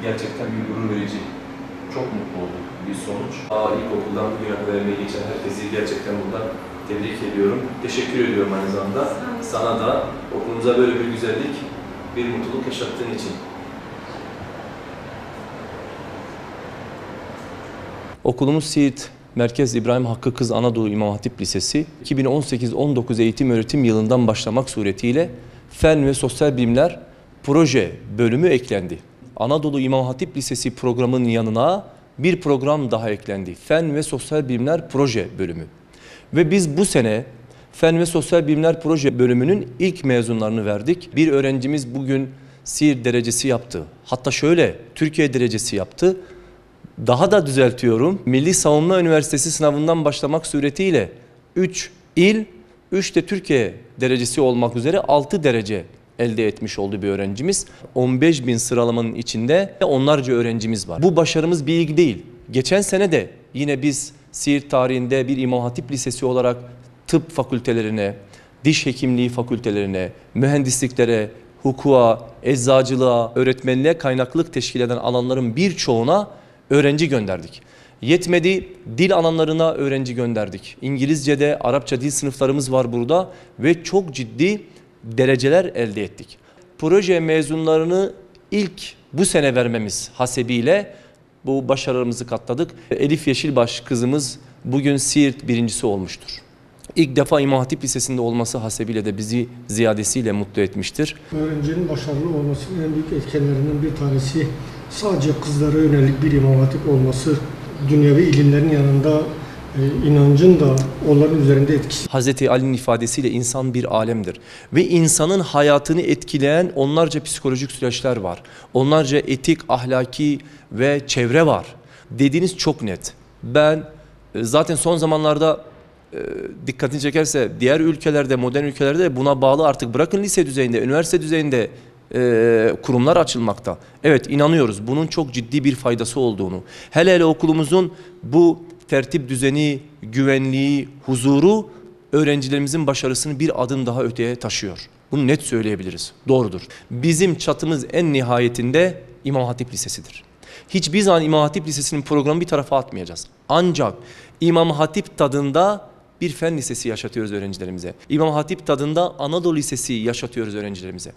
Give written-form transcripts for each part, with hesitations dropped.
Gerçekten bir gurur verici, çok mutlu olduk bir sonuç. İlkokuldan bugüne kadar emeği geçen herkesi gerçekten buradan tebrik ediyorum. Teşekkür ediyorum aynı zamanda. Sana da okulumuza böyle bir güzellik, bir mutluluk yaşattığın için. Okulumuz Siirt Merkez İbrahim Hakkı Kız Anadolu İmam Hatip Lisesi 2018-19 eğitim öğretim yılından başlamak suretiyle Fen ve Sosyal Bilimler Proje bölümü eklendi. Anadolu İmam Hatip Lisesi programının yanına bir program daha eklendi. Fen ve Sosyal Bilimler Proje bölümü. Ve biz bu sene Fen ve Sosyal Bilimler Proje bölümünün ilk mezunlarını verdik. Bir öğrencimiz bugün Siirt derecesi yaptı. Hatta şöyle Türkiye derecesi yaptı. Daha da düzeltiyorum. Milli Savunma Üniversitesi sınavından başlamak suretiyle 3 il, 3 de Türkiye derecesi olmak üzere 6 derece elde etmiş oldu bir öğrencimiz. 15.000 sıralamanın içinde onlarca öğrencimiz var. Bu başarımız bir ilk değil. Geçen sene de yine biz Siirt tarihinde bir İmam Hatip Lisesi olarak tıp fakültelerine, diş hekimliği fakültelerine, mühendisliklere, hukuka, eczacılığa, öğretmenliğe kaynaklılık teşkil eden alanların birçoğuna öğrenci gönderdik. Yetmedi, dil alanlarına öğrenci gönderdik. İngilizce'de, Arapça dil sınıflarımız var burada ve çok ciddi dereceler elde ettik. Proje mezunlarını ilk bu sene vermemiz hasebiyle bu başarılarımızı katladık. Elif Yeşilbaş kızımız bugün Siirt birincisi olmuştur. İlk defa İmam Hatip Lisesi'nde olması hasebiyle de bizi ziyadesiyle mutlu etmiştir. Öğrencinin başarılı olmasının en büyük etkenlerinden bir tanesi sadece kızlara yönelik bir İmam Hatip olması, dünyevi ilimlerin yanında inancın da onların üzerinde etkisi. Hazreti Ali'nin ifadesiyle insan bir alemdir ve insanın hayatını etkileyen onlarca psikolojik süreçler var. Onlarca etik, ahlaki ve çevre var. Dediğiniz çok net. Ben zaten son zamanlarda dikkatini çekerse diğer ülkelerde, modern ülkelerde buna bağlı artık bırakın lise düzeyinde, üniversite düzeyinde kurumlar açılmakta. Evet, inanıyoruz bunun çok ciddi bir faydası olduğunu. Hele hele okulumuzun bu tertip düzeni, güvenliği, huzuru öğrencilerimizin başarısını bir adım daha öteye taşıyor. Bunu net söyleyebiliriz. Doğrudur. Bizim çatımız en nihayetinde İmam Hatip Lisesi'dir. Hiçbir zaman İmam Hatip Lisesi'nin programı bir tarafa atmayacağız. Ancak İmam Hatip tadında bir fen lisesi yaşatıyoruz öğrencilerimize. İmam Hatip tadında Anadolu Lisesi yaşatıyoruz öğrencilerimize.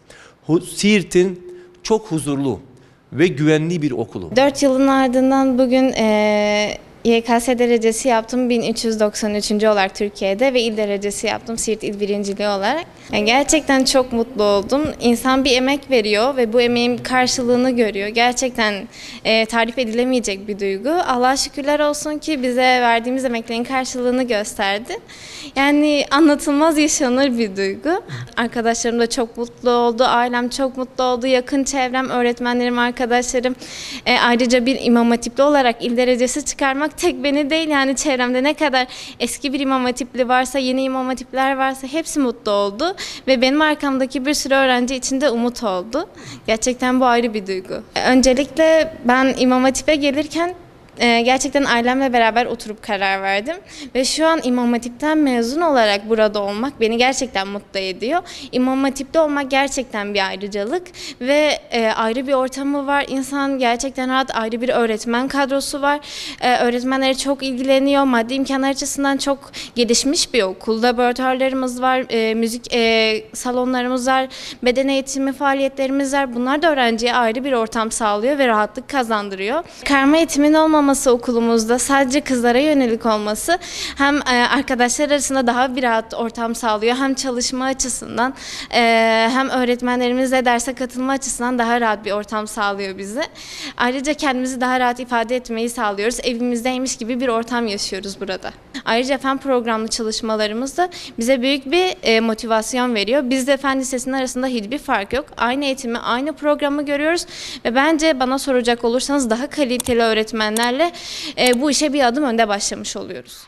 Siirt'in çok huzurlu ve güvenli bir okulu. 4 yılın ardından bugün YKS derecesi yaptım 1393. olarak Türkiye'de ve il derecesi yaptım Siirt il birinciliği olarak. Yani gerçekten çok mutlu oldum. İnsan bir emek veriyor ve bu emeğin karşılığını görüyor. Gerçekten tarif edilemeyecek bir duygu. Allah'a şükürler olsun ki bize verdiğimiz emeklerin karşılığını gösterdi. Yani anlatılmaz yaşanır bir duygu. Arkadaşlarım da çok mutlu oldu, ailem çok mutlu oldu, yakın çevrem, öğretmenlerim, arkadaşlarım. Ayrıca bir İmam Hatipli olarak il derecesi çıkarmak tek beni değil, yani çevremde ne kadar eski bir İmam Hatipli varsa, yeni İmam Hatipler varsa hepsi mutlu oldu ve benim arkamdaki bir sürü öğrenci için de umut oldu. Gerçekten bu ayrı bir duygu. Öncelikle ben İmam Hatip'e gelirken gerçekten ailemle beraber oturup karar verdim ve şu an İmam Hatip'ten mezun olarak burada olmak beni gerçekten mutlu ediyor. İmam Hatip'te olmak gerçekten bir ayrıcalık ve ayrı bir ortamı var. İnsan gerçekten rahat, ayrı bir öğretmen kadrosu var. Öğretmenleri çok ilgileniyor. Maddi imkanlar açısından çok gelişmiş bir okul. Laboratuvarlarımız var, müzik salonlarımız var, beden eğitimi faaliyetlerimiz var. Bunlar da öğrenciye ayrı bir ortam sağlıyor ve rahatlık kazandırıyor. Karma eğitimin olmaması okulumuzda, sadece kızlara yönelik olması hem arkadaşlar arasında daha bir rahat ortam sağlıyor, hem çalışma açısından hem öğretmenlerimizle derse katılma açısından daha rahat bir ortam sağlıyor bize. Ayrıca kendimizi daha rahat ifade etmeyi sağlıyoruz. Evimizdeymiş gibi bir ortam yaşıyoruz burada. Ayrıca fen programlı çalışmalarımız da bize büyük bir motivasyon veriyor. Bizde fen lisesinin arasında hiçbir fark yok. Aynı eğitimi, aynı programı görüyoruz ve bence bana soracak olursanız daha kaliteli öğretmenlerle bu işe bir adım önde başlamış oluyoruz.